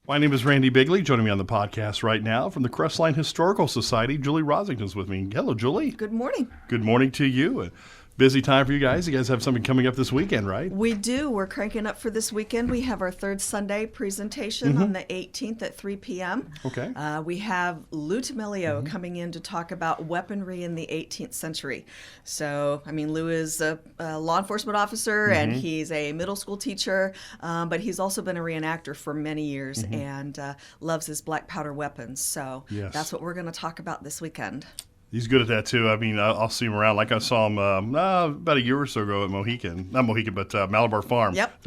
My name is Randy Bigley. Joining me on the podcast right now from the Crestline Historical Society, Julie Rossington's with me. Hello, Julie. Good morning. Good morning to you. A busy time for you guys. You guys have something coming up this weekend, right? We do. We're cranking up for this weekend. We have our third Sunday presentation on the 18th at 3 p.m. Okay. We have Lou Tommelleo coming in to talk about weaponry in the 18th century. So, I mean, Lou is a law enforcement officer and he's a middle school teacher, but he's also been a reenactor for many years and loves his black powder weapons. So that's what we're going to talk about this weekend. He's good at that, too. I mean, I'll see him around. Like I saw him about a year or so ago at Malabar Farm. Yep.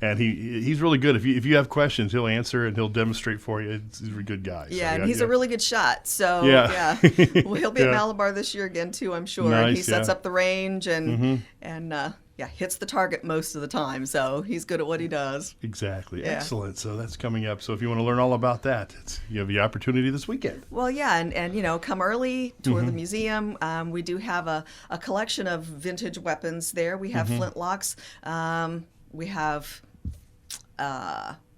And he's really good. If you have questions, he'll answer and he'll demonstrate for you. He's a good guy. Yeah, and he's a really good shot. So, well, he'll be at Malabar this year again, too, I'm sure. Nice, and he sets up the range and hits the target most of the time. So he's good at what he does. Exactly. Yeah. Excellent. So that's coming up. So if you want to learn all about that, you have the opportunity this weekend. Well, yeah, and come early, tour the museum. We do have a collection of vintage weapons there. We have flintlocks. We have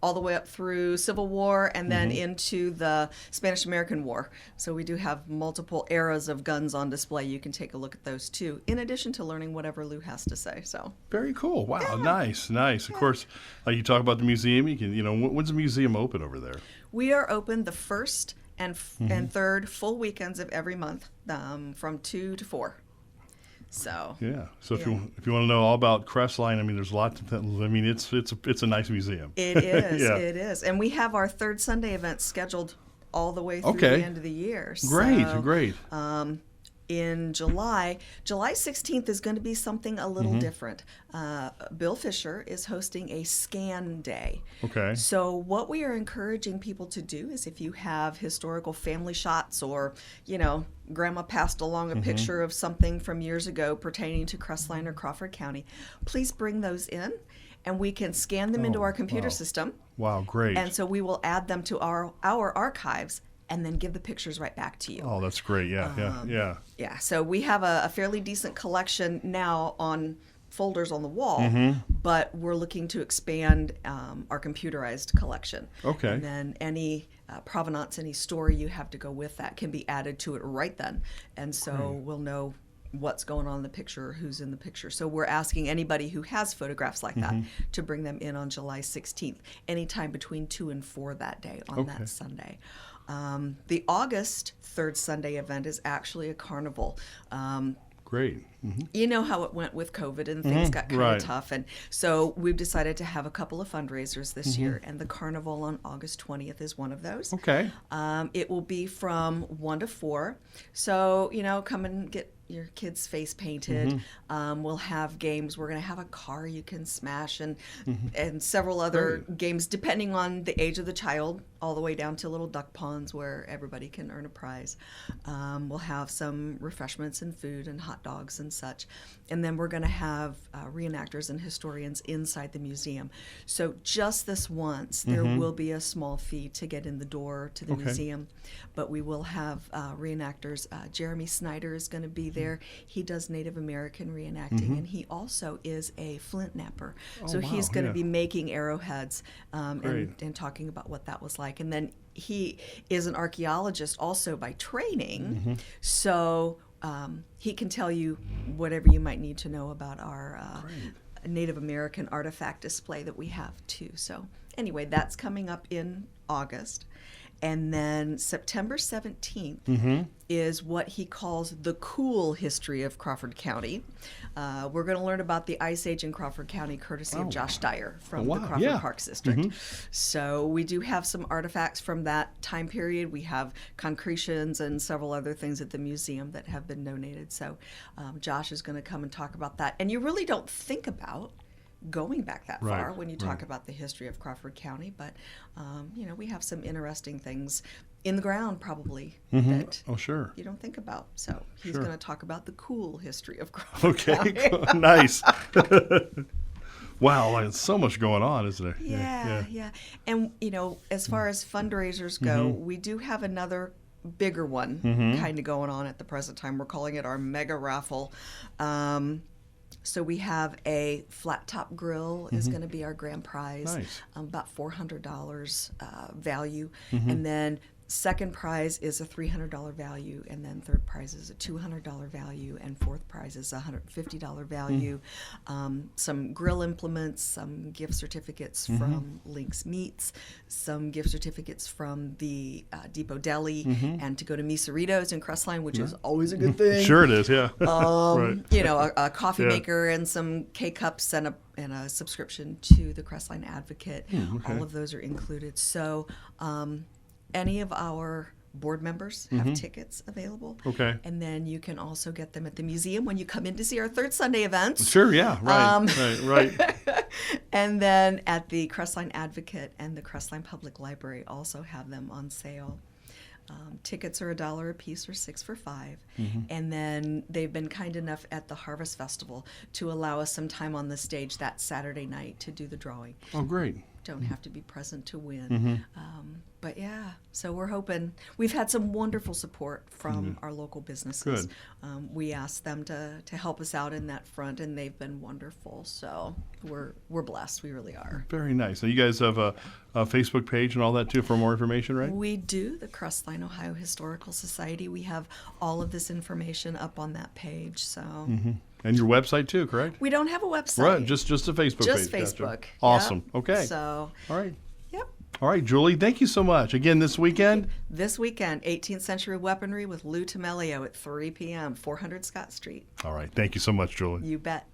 all the way up through Civil War and then into the Spanish-American War. So we do have multiple eras of guns on display. You can take a look at those too, in addition to learning whatever Lou has to say. So very cool. Wow, nice. Of course, like you talk about the museum, you can, when's the museum open over there? We are open the first and third full weekends of every month, from 2 to 4. So if you want to know all about Crestline, I mean, there's lots of things. I mean, it's a nice museum. It is. It is, and we have our third Sunday event scheduled all the way through the end of the year. Great. In July 16th is going to be something a little different. Bill Fisher is hosting a scan day. Okay. So what we are encouraging people to do is if you have historical family shots or, grandma passed along a picture of something from years ago pertaining to Crestline or Crawford County, please bring those in and we can scan them into our computer system. Wow, great. And so we will add them to our archives and then give the pictures right back to you. Oh, that's great. Yeah. So we have a fairly decent collection now on folders on the wall, but we're looking to expand our computerized collection. Okay. And then any provenance, any story you have to go with that can be added to it right then. And so we'll know what's going on in the picture, who's in the picture. So we're asking anybody who has photographs like that to bring them in on July 16th, anytime between 2 and 4 that day on that Sunday. The August third Sunday event is actually a carnival. Great. You know how it went with COVID and things got kind of tough. And so we've decided to have a couple of fundraisers this year, and the carnival on August 20th is one of those. Okay. It will be from 1 to 4. So, come and get your kid's face painted. We'll have games. We're going to have a car you can smash and several other games depending on the age of the child, all the way down to little duck ponds where everybody can earn a prize. We'll have some refreshments and food and hot dogs and such. And then we're going to have reenactors and historians inside the museum. So just this once, there will be a small fee to get in the door to the museum. But we will have reenactors. Jeremy Snyder is going to be there. He does Native American reenacting, and he also is a flint knapper. So he's going to be making arrowheads and talking about what that was like. And then he is an archaeologist also by training, so he can tell you whatever you might need to know about our Native American artifact display that we have too. So anyway, that's coming up in August. And then September 17th is what he calls the cool history of Crawford County. We're going to learn about the Ice Age in Crawford County courtesy of Josh Dyer from the Crawford Parks District. So we do have some artifacts from that time period. We have concretions and several other things at the museum that have been donated. So Josh is going to come and talk about that. And you really don't think about going back that far when you talk about the history of Crawford County, but we have some interesting things in the ground probably that you don't think about. So he's going to talk about the cool history of Crawford County. Okay, nice. Wow, there's so much going on, isn't there? Yeah. And as far as fundraisers go, we do have another bigger one kind of going on at the present time. We're calling it our mega raffle. So we have a flat top grill is going to be our grand prize, Nice. About $400 value, and then second prize is a $300 value, and then third prize is a $200 value, and fourth prize is a $150 value. Some grill implements, some gift certificates from Link's Meats, some gift certificates from the Depot Deli, and to go to Miseritos in Crestline, which is always a good thing. Sure it is, yeah. Right. You know, a coffee Yeah. maker and some K-cups and a subscription to the Crestline Advocate. okay. All of those are included. So any of our board members have tickets available. Okay. And then you can also get them at the museum when you come in to see our third Sunday events. Sure, yeah, right. And then at the Crestline Advocate and the Crestline Public Library also have them on sale. Tickets are $1 a piece or 6 for 5. And then they've been kind enough at the Harvest Festival to allow us some time on the stage that Saturday night to do the drawing. Oh, great. Don't have to be present to win. But yeah, so we're hoping. We've had some wonderful support from our local businesses. Good. We asked them to help us out in that front, and they've been wonderful. So we're blessed. We really are. Very nice. So you guys have a Facebook page and all that too for more information, right? We do, the Crestline, Ohio Historical Society. We have all of this information up on that page. So And your website too, correct? we don't have a website. Right, just a Facebook Just page. Facebook. Gotcha. Awesome. Yep. Okay. So, All right. yep. All right, Julie, thank you so much. Again, this weekend? This weekend, 18th Century Weaponry with Lou Tommelleo at 3 p.m., 400 Scott Street. All right. Thank you so much, Julie. You bet.